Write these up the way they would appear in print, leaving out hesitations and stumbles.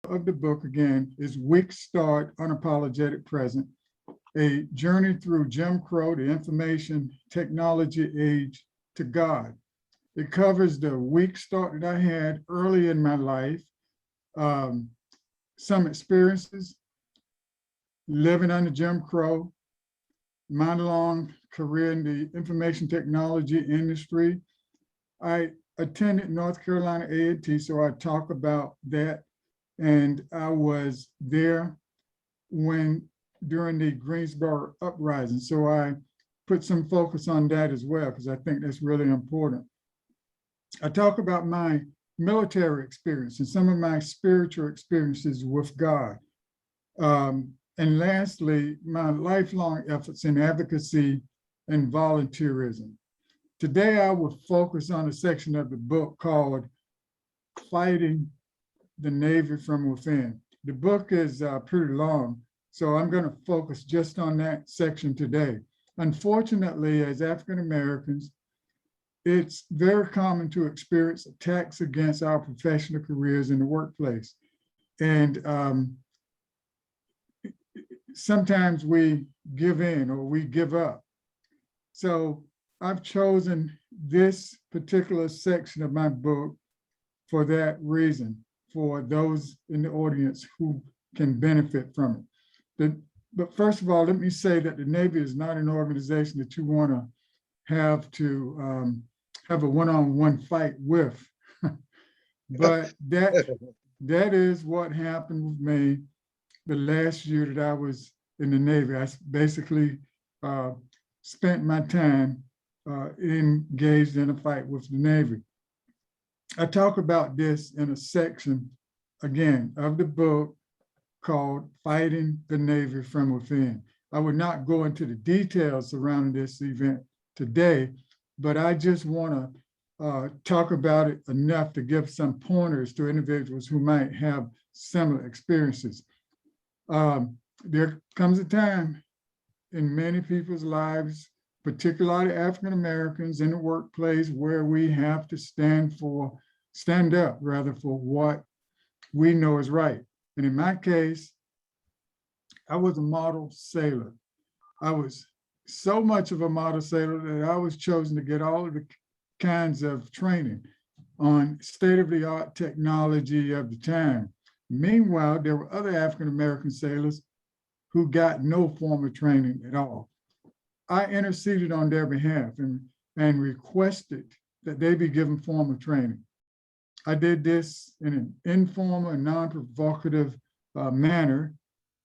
of the book again is Weak Start, Unapologetic Present, a journey through Jim Crow, the information technology age, to God. It covers the weak start that I had early in my life, um, some experiences living under Jim Crow, my long career in the information technology industry. I attended North Carolina A&T, so I talk about that. And I was there when during the Greensboro uprising. So I put some focus on that as well, because I think that's really important. I talk about my military experience and some of my spiritual experiences with God. And lastly, my lifelong efforts in advocacy and volunteerism. Today, I will focus on a section of the book called Fighting the Navy from Within. The book is pretty long, so I'm going to focus just on that section today. Unfortunately, as African Americans, it's very common to experience attacks against our professional careers in the workplace. And sometimes we give in or we give up. So I've chosen this particular section of my book for that reason, for those in the audience who can benefit from it. But first of all, let me say that the Navy is not an organization that you want to have a one-on-one fight with. But that is what happened with me the last year that I was in the Navy. I basically spent my time engaged in a fight with the Navy. I talk about this in a section, again, of the book called Fighting the Navy from Within. I would not go into the details surrounding this event today, but I just want to talk about it enough to give some pointers to individuals who might have similar experiences. There comes a time in many people's lives, particularly African Americans in the workplace, where we have to stand up for what we know is right. And in my case, I was a model sailor. I was so much of a model sailor that I was chosen to get all of the kinds of training on state-of-the-art technology of the time. Meanwhile, there were other African American sailors who got no formal training at all. I interceded on their behalf and requested that they be given formal training. I did this in an informal and non-provocative manner,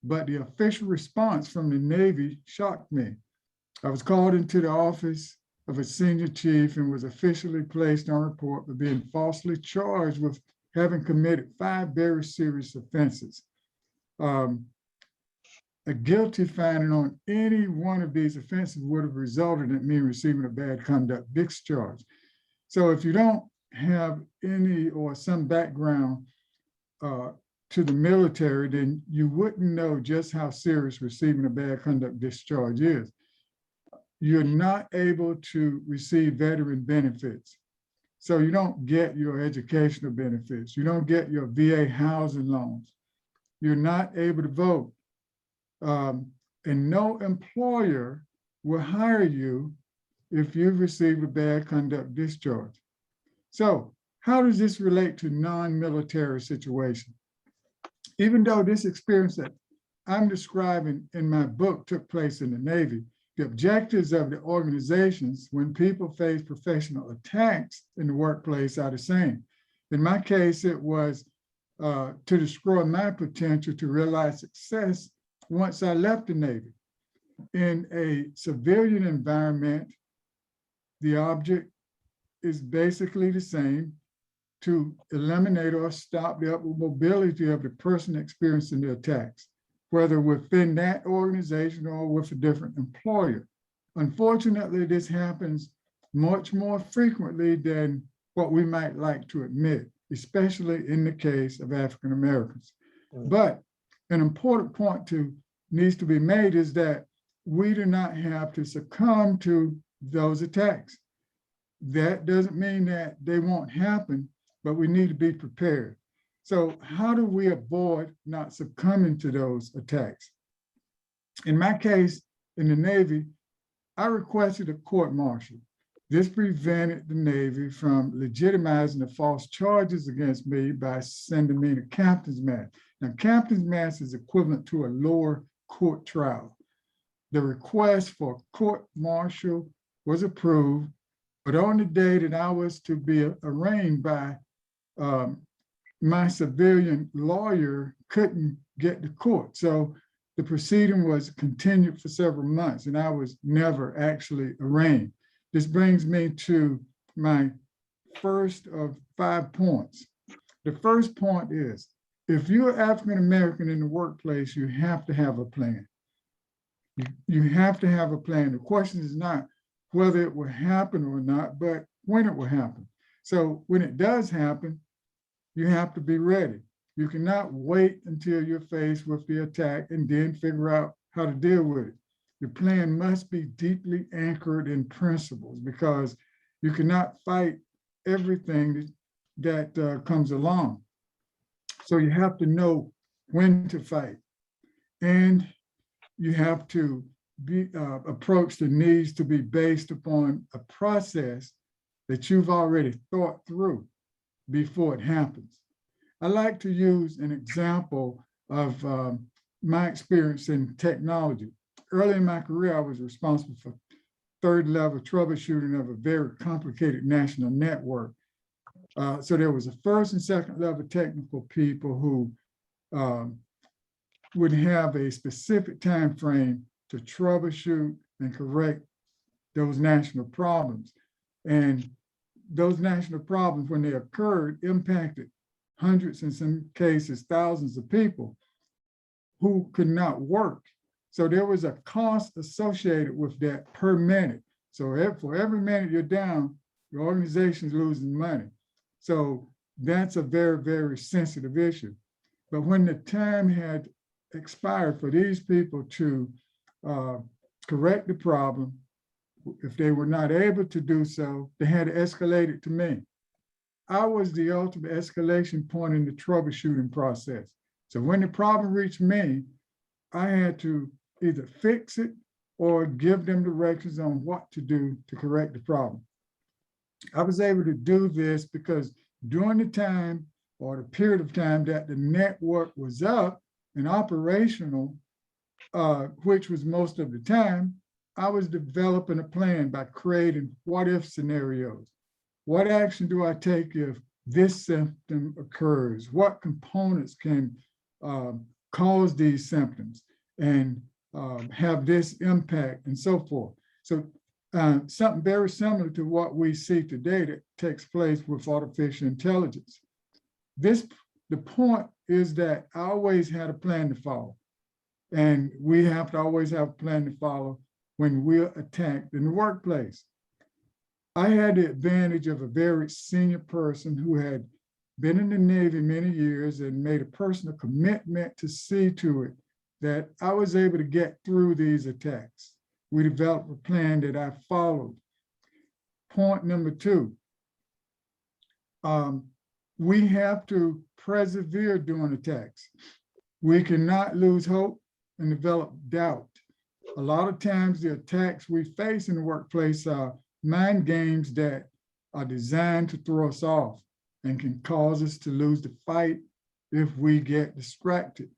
but the official response from the Navy shocked me. I was called into the office of a senior chief and was officially placed on report for being falsely charged with having committed 5 very serious offenses. A guilty finding on any one of these offenses would have resulted in me receiving a bad conduct discharge. So if you don't have any or some background to the military, then you wouldn't know just how serious receiving a bad conduct discharge is. You're not able to receive veteran benefits. So you don't get your educational benefits. You don't get your VA housing loans. You're not able to vote. And no employer will hire you if you've received a bad conduct discharge. So how does this relate to non-military situation? Even though this experience that I'm describing in my book took place in the Navy, the objectives of the organizations when people face professional attacks in the workplace are the same. In my case, it was to destroy my potential to realize success once I left the Navy. In a civilian environment, the object is basically the same: to eliminate or stop the upward mobility of the person experiencing the attacks, whether within that organization or with a different employer. Unfortunately, this happens much more frequently than what we might like to admit, especially in the case of African Americans. But an important point needs to be made is that we do not have to succumb to those attacks. That doesn't mean that they won't happen, but we need to be prepared. So how do we avoid not succumbing to those attacks? In my case, in the Navy, I requested a court-martial. This prevented the Navy from legitimizing the false charges against me by sending me to captain's mast. Now, captain's mast is equivalent to a lower court trial. The request for court-martial was approved, but on the day that I was to be arraigned by, my civilian lawyer couldn't get to court. So the proceeding was continued for several months, and I was never actually arraigned. This brings me to my first of 5 points. The first point is, if you're African-American in the workplace, you have to have a plan. You have to have a plan. The question is not whether it will happen or not, but when it will happen. So when it does happen, you have to be ready. You cannot wait until you're faced with the attack and then figure out how to deal with it. Your plan must be deeply anchored in principles, because you cannot fight everything that comes along. So you have to know when to fight, and you have to approach the needs to be based upon a process that you've already thought through before it happens. I like to use an example of my experience in technology. Early in my career, I was responsible for third level troubleshooting of a very complicated national network. So there was a first and second level technical people who would have a specific time frame to troubleshoot and correct those national problems. And those national problems, when they occurred, impacted hundreds, in some cases, thousands of people who could not work. So there was a cost associated with that per minute. So for every minute you're down, your organization's losing money. So that's a very, very sensitive issue. But when the time had expired for these people to correct the problem, if they were not able to do so, they had to escalate it to me. I was the ultimate escalation point in the troubleshooting process. So when the problem reached me, I had to either fix it or give them directions on what to do to correct the problem. I was able to do this because during the time or the period of time that the network was up and operational, which was most of the time, I was developing a plan by creating what-if scenarios. What action do I take if this symptom occurs? What components can cause these symptoms and have this impact and so forth? So something very similar to what we see today that takes place with artificial intelligence. The point is that I always had a plan to follow. And we have to always have a plan to follow when we're attacked in the workplace. I had the advantage of a very senior person who had been in the Navy many years and made a personal commitment to see to it that I was able to get through these attacks. We developed a plan that I followed. Point number 2, we have to persevere during attacks. We cannot lose hope and develop doubt. A lot of times the attacks we face in the workplace are mind games that are designed to throw us off and can cause us to lose the fight if we get distracted.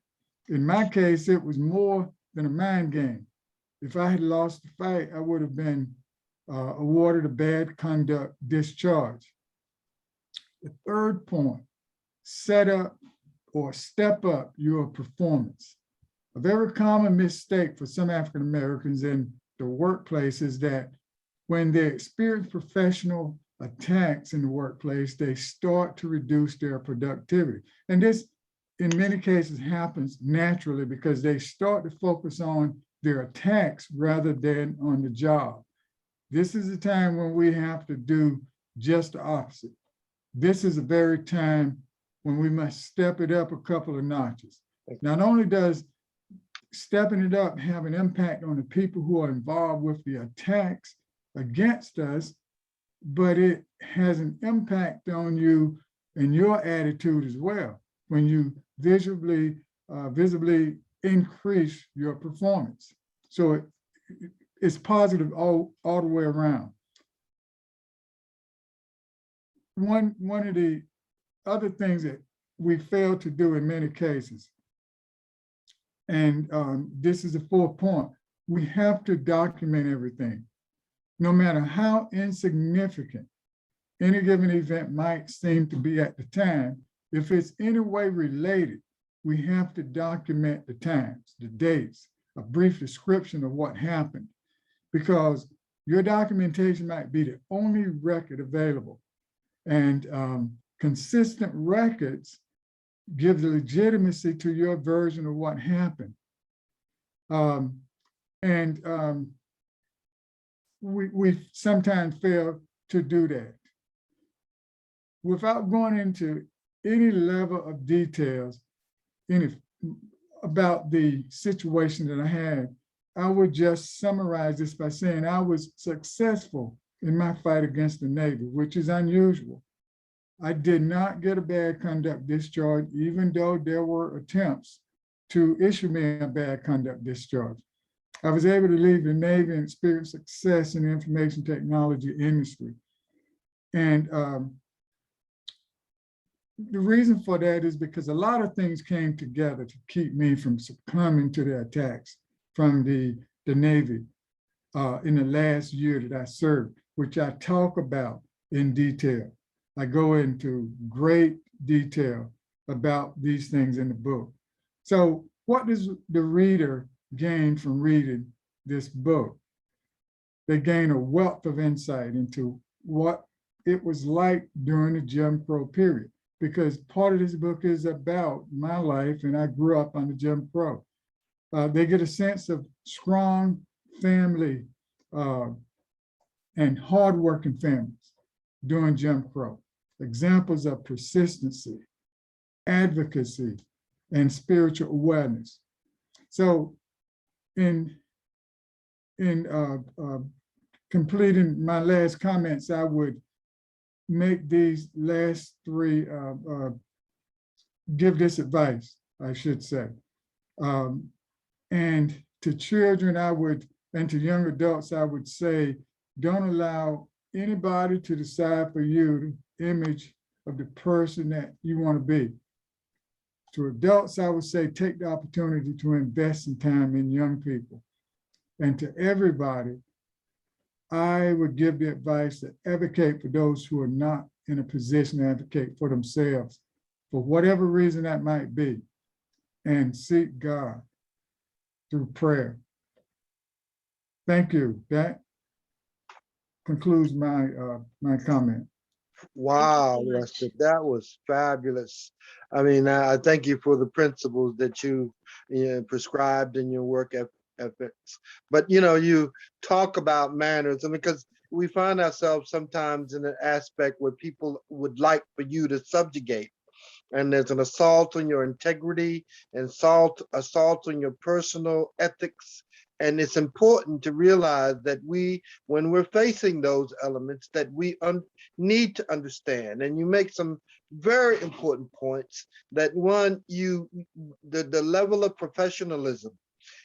In my case, it was more than a mind game. If I had lost the fight, I would have been awarded a bad conduct discharge. The third point, set up or step up your performance. A very common mistake for some African Americans in the workplace is that when they experience professional attacks in the workplace, they start to reduce their productivity. And this, in many cases, happens naturally because they start to focus on their attacks rather than on the job. This is a time when we have to do just the opposite. This is a very time when we must step it up a couple of notches. Not only does stepping it up have an impact on the people who are involved with the attacks against us, but it has an impact on you and your attitude as well. when you visibly increase your performance. So it's positive all the way around. One of the other things that we fail to do in many cases, and this is the fourth point, we have to document everything. No matter how insignificant any given event might seem to be at the time, if it's any way related, we have to document the times, the dates, a brief description of what happened, because your documentation might be the only record available. And consistent records give the legitimacy to your version of what happened. We sometimes fail to do that. Without going into any level of details about the situation that I had, I would just summarize this by saying I was successful in my fight against the Navy, which is unusual. I did not get a bad conduct discharge, even though there were attempts to issue me a bad conduct discharge. I was able to leave the Navy and experience success in the information technology industry. And the reason for that is because a lot of things came together to keep me from succumbing to the attacks from the Navy in the last year that I served, which I talk about in detail. I go into great detail about these things in the book. So what does the reader gain from reading this book? They gain a wealth of insight into what it was like during the Jim Crow period, because part of this book is about my life, and I grew up under Jim Crow. They get a sense of strong family and hardworking families during Jim Crow. Examples of persistency, advocacy, and spiritual awareness. So in completing my last comments, I would make these last three, give this advice, I should say. And to children, and to young adults, I would say, don't allow anybody to decide for you the image of the person that you want to be. To adults, I would say, take the opportunity to invest some time in young people. And to everybody, I would give the advice to advocate for those who are not in a position to advocate for themselves, for whatever reason that might be, and seek God through prayer. Thank you. That concludes my my comment. Wow, Lester, that was fabulous. I mean, I thank you for the principles that you prescribed in your work ethics. But you talk about manners, and because we find ourselves sometimes in an aspect where people would like for you to subjugate, and there's an assault on your integrity, and assault on your personal ethics. And it's important to realize that when we're facing those elements, that we need to understand. And you make some very important points. That one, the level of professionalism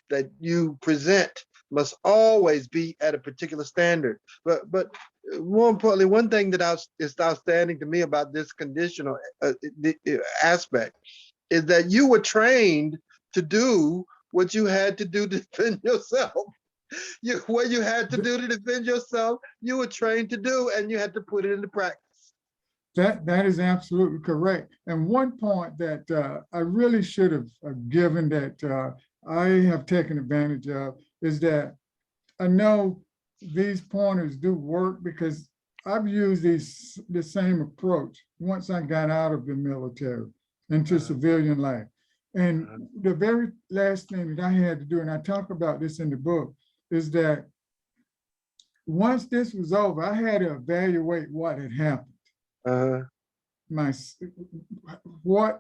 that you present must always be at a particular standard. But more importantly, one thing that is outstanding to me about this conditional aspect is that you were trained to do what you had to do to defend yourself. What you had to do to defend yourself, you were trained to do, and you had to put it into practice. That is absolutely correct. And one point that I really should have given that I have taken advantage of is that I know these pointers do work because I've used the same approach once I got out of the military into civilian life. And the very last thing that I had to do, and I talk about this in the book, is that once this was over, I had to evaluate what had happened. What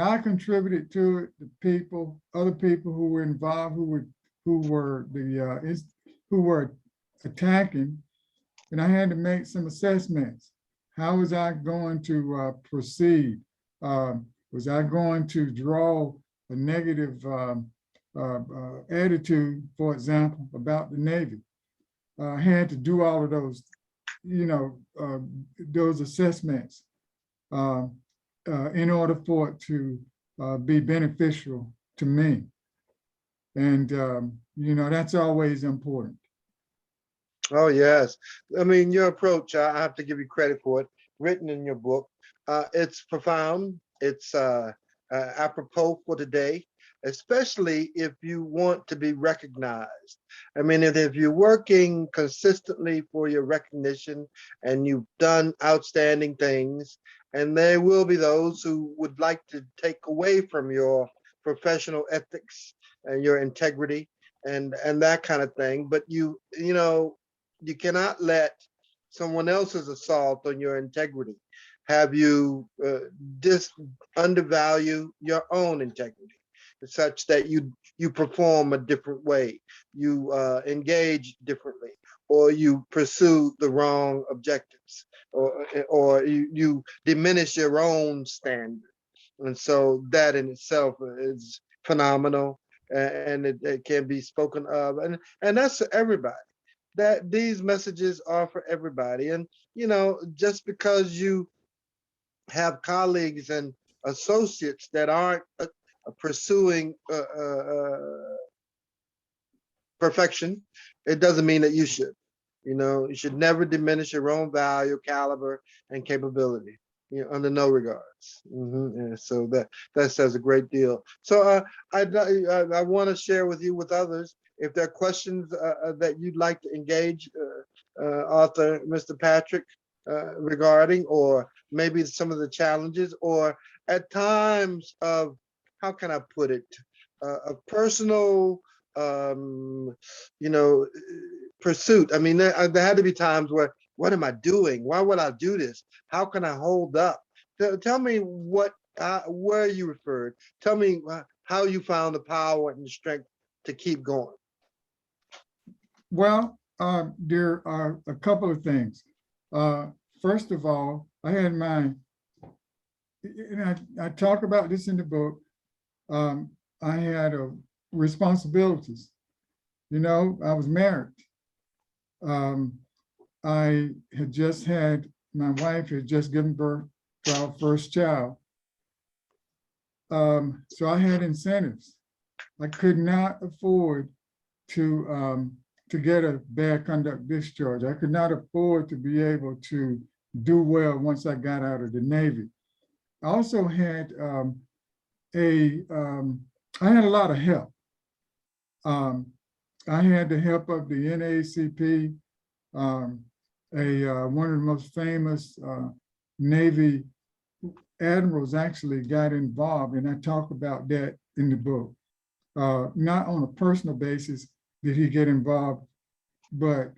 I contributed to it, the people, other people who were involved, who were attacking, and I had to make some assessments. How was I going to proceed? Was I going to draw a negative attitude, for example, about the Navy? I had to do all of those, those assessments uh, in order for it to be beneficial to me. And, that's always important. Oh, yes. I mean, your approach, I have to give you credit for it, written in your book. It's profound. It's apropos for today, especially if you want to be recognized. I mean, if you're working consistently for your recognition and you've done outstanding things, and there will be those who would like to take away from your professional ethics and your integrity and that kind of thing. But you cannot let someone else's assault on your integrity have you undervalue your own integrity, such that you perform a different way, you engage differently, or you pursue the wrong objectives, or you diminish your own standard. And so that in itself is phenomenal, and it can be spoken of, and that's for everybody. That these messages are for everybody. And just because you have colleagues and associates that aren't pursuing perfection, it doesn't mean that you should. You should never diminish your own value, caliber, and capability. Under no regards. And so that says a great deal. So I want to share with you, with others, if there are questions that you'd like to engage author Mr. Patrick regarding, or maybe some of the challenges, or at times of, how can I put it, a personal, you know, pursuit. I mean, there had to be times where, what am I doing? Why would I do this? How can I hold up? Tell me where you referred. Tell me how you found the power and the strength to keep going. Well, there are a couple of things. First of all, I had my, and I talk about this in the book. I had responsibilities. I was married. I had just had, my wife had just given birth to our first child. So I had incentives. I could not afford to get a bad conduct discharge. I could not afford to be able to do well once I got out of the Navy. I also had I had a lot of help. I had the help of the NAACP, one of the most famous Navy admirals actually got involved, and I talk about that in the book. Not on a personal basis did he get involved, but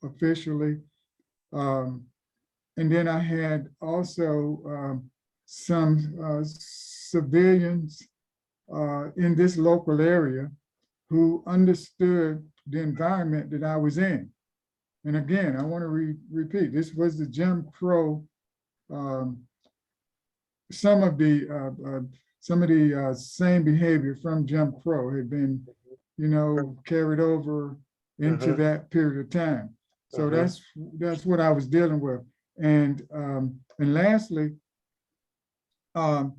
officially. And then I had also some civilians in this local area who understood the environment that I was in. And again, I want to repeat, this was the Jim Crow. Some of the same behavior from Jim Crow had been, carried over into that period of time. So that's what I was dealing with. And lastly, I've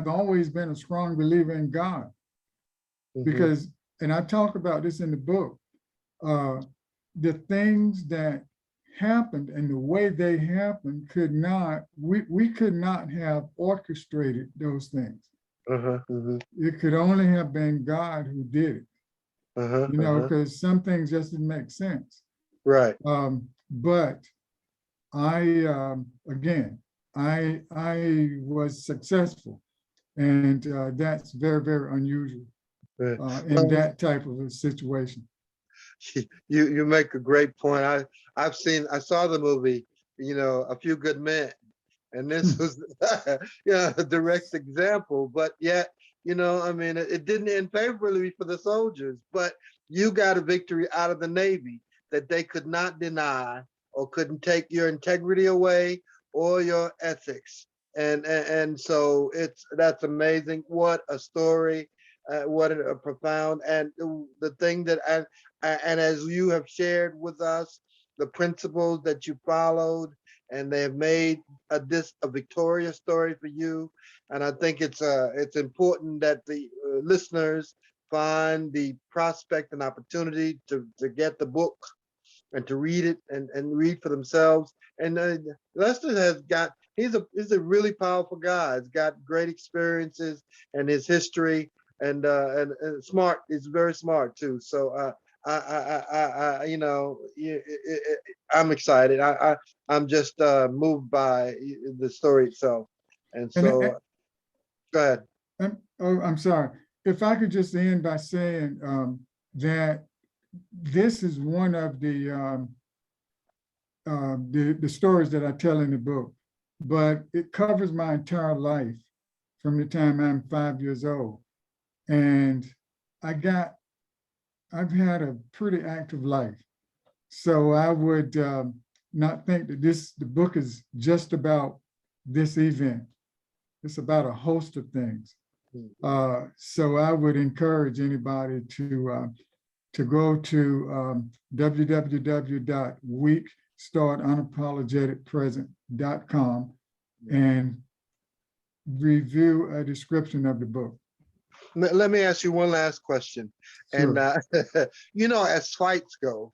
always been a strong believer in God, because, and I talk about this in the book, the things that happened and the way they happened we could not have orchestrated those things. It could only have been God who did it, because some things just didn't make sense. Right. But again, I was successful, and that's very, very unusual in that type of a situation. You make a great point. I saw the movie, A Few Good Men, and this was a direct example. But yet, I mean, it didn't end favorably for the soldiers, but you got a victory out of the Navy that they could not deny, or couldn't take your integrity away or your ethics. And so that's amazing. What a story. What a profound, and the thing that and as you have shared with us, the principles that you followed, and they have made this a victorious story for you. And I think it's important that the listeners find the prospect and opportunity to get the book and to read it and read for themselves. And Lester has got, he's a really powerful guy. He's got great experiences and his history, and smart. He's very smart too. So you know, I'm excited. I'm just moved by the story itself. And And, so go ahead. oh, I'm sorry. If I could just end by saying that this is one of the stories that I tell in the book, but it covers my entire life from the time I'm 5 years old. And I've had a pretty active life. So I would not think that the book is just about this event. It's about a host of things. So I would encourage anybody to go to www.weekstartunapologeticpresent.com and review a description of the book. Let me ask you one last question. Sure. And you know, as fights go,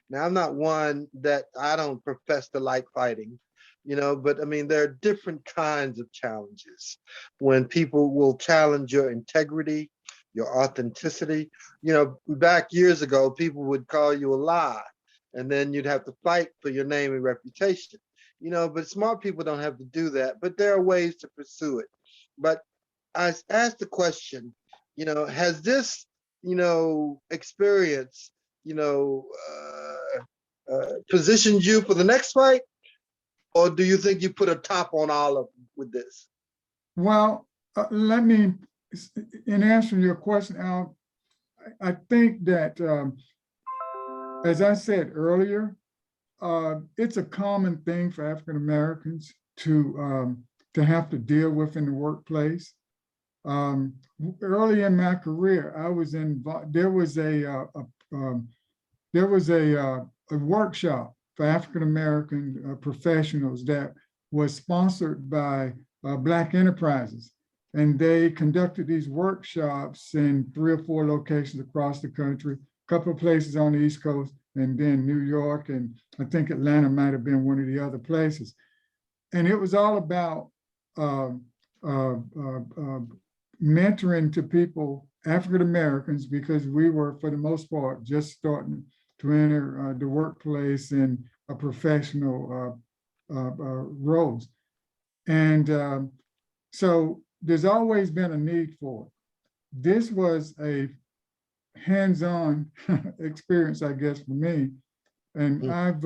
now I'm not one that I don't profess to like fighting, you know, but I mean, there are different kinds of challenges when people will challenge your integrity, your authenticity. You know, back years ago, people would call you a lie, and then you'd have to fight for your name and reputation. You know, but smart people don't have to do that, but there are ways to pursue it. But I asked the question, you know, has this, you know, experience, you know, positioned you for the next fight, or do you think you put a top on all of them with this? Well, let me, in answering your question, Al, I think that, as I said earlier, it's a common thing for African Americans to have to deal with in the workplace. Early in my career, I was involved. There was a workshop for African American professionals that was sponsored by Black Enterprises, and they conducted these workshops in 3 or 4 locations across the country, a couple of places on the East Coast, and then New York, and I think Atlanta might have been one of the other places. And it was all about mentoring to people, African Americans, because we were, for the most part, just starting to enter the workplace in a professional roles. And so there's always been a need for it. This was a hands-on experience, I guess, for me. And I've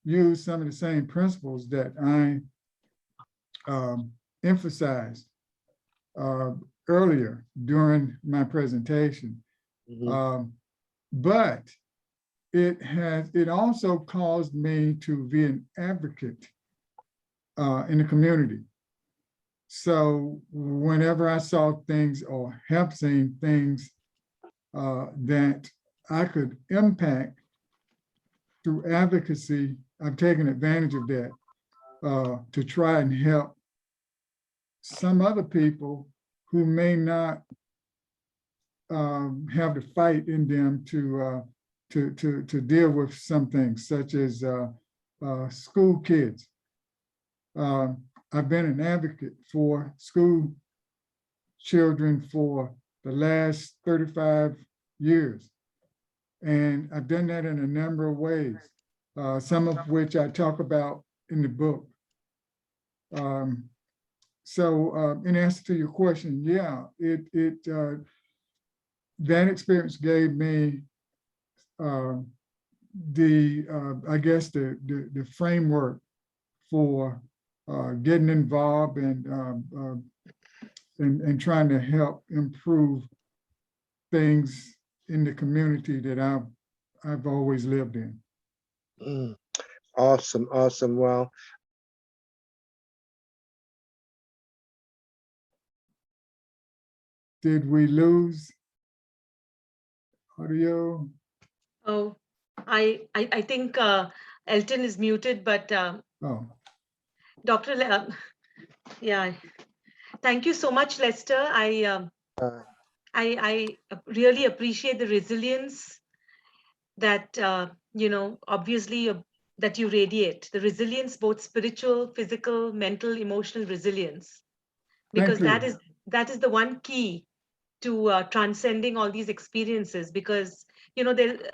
used some of the same principles that I emphasized earlier during my presentation. But it also caused me to be an advocate in the community. So whenever I saw things or have seen things that I could impact through advocacy, I've taken advantage of that to try and help some other people who may not have the fight in them to deal with some things, such as school kids. I've been an advocate for school children for the last 35 years. And I've done that in a number of ways, some of which I talk about in the book. So in answer to your question, yeah, that experience gave me I guess the framework for getting involved and trying to help improve things in the community that I've always lived in. Awesome, awesome. Well, Did we lose audio? Oh, I think Elton is muted, but Oh, Dr. Yeah, thank you so much, Lester. Uh, I really appreciate the resilience that obviously that you radiate, the resilience, both spiritual, physical, mental, emotional resilience, thank because you. that is the one key to transcending all these experiences. Because the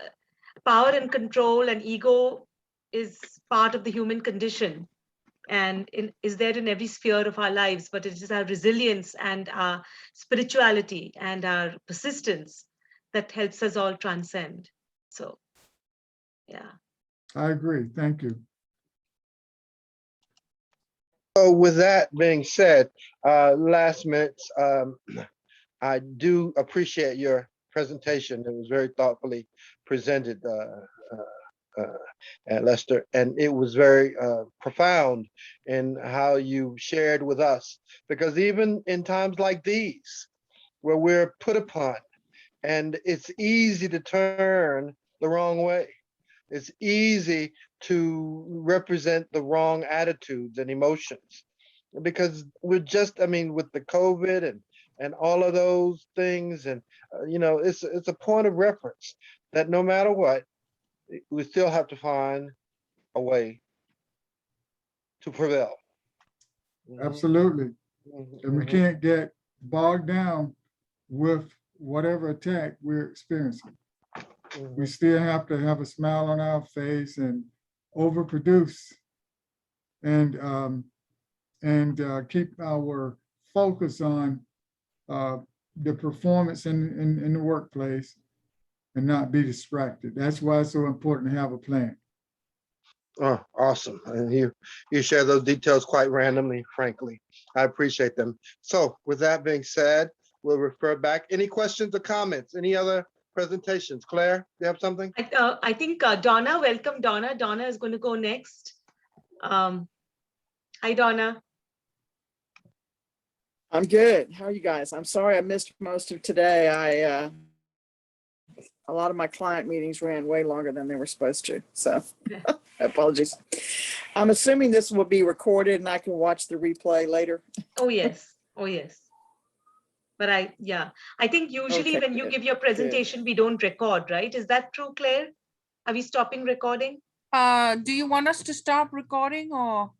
power and control and ego is part of the human condition, and is there in every sphere of our lives, but it is our resilience and our spirituality and our persistence that helps us all transcend. So yeah. I agree. Thank you. So with that being said, last minute, I do appreciate your presentation. It was very thoughtfully presented, Lester, and it was very profound in how you shared with us. Because even in times like these, where we're put upon, and it's easy to turn the wrong way. It's easy to represent the wrong attitudes and emotions because we're just, I mean, with the COVID and all of those things, and it's a point of reference that no matter what, we still have to find a way to prevail. Absolutely. Mhm, And we mhm, can't get bogged down with whatever attack we're experiencing. We mhm. still have to have a smile on our face and overproduce and keep our focus on the performance in the workplace and not be distracted. That's why it's so important to have a plan. Oh, awesome. And you share those details quite randomly, frankly. I appreciate them. So with that being said, we'll refer back. Any questions or comments? Any other presentations? Claire, you have something? I think Donna, welcome Donna. Donna is going to go next. Hi, Donna. I'm good. How are you guys? I'm sorry I missed most of today. A lot of my client meetings ran way longer than they were supposed to. So apologies. I'm assuming this will be recorded and I can watch the replay later. Oh, yes. Oh, yes. But I think usually Okay, when you good, give your presentation, we don't record, right? Is that true, Claire? Are we stopping recording? Do you want us to stop recording or?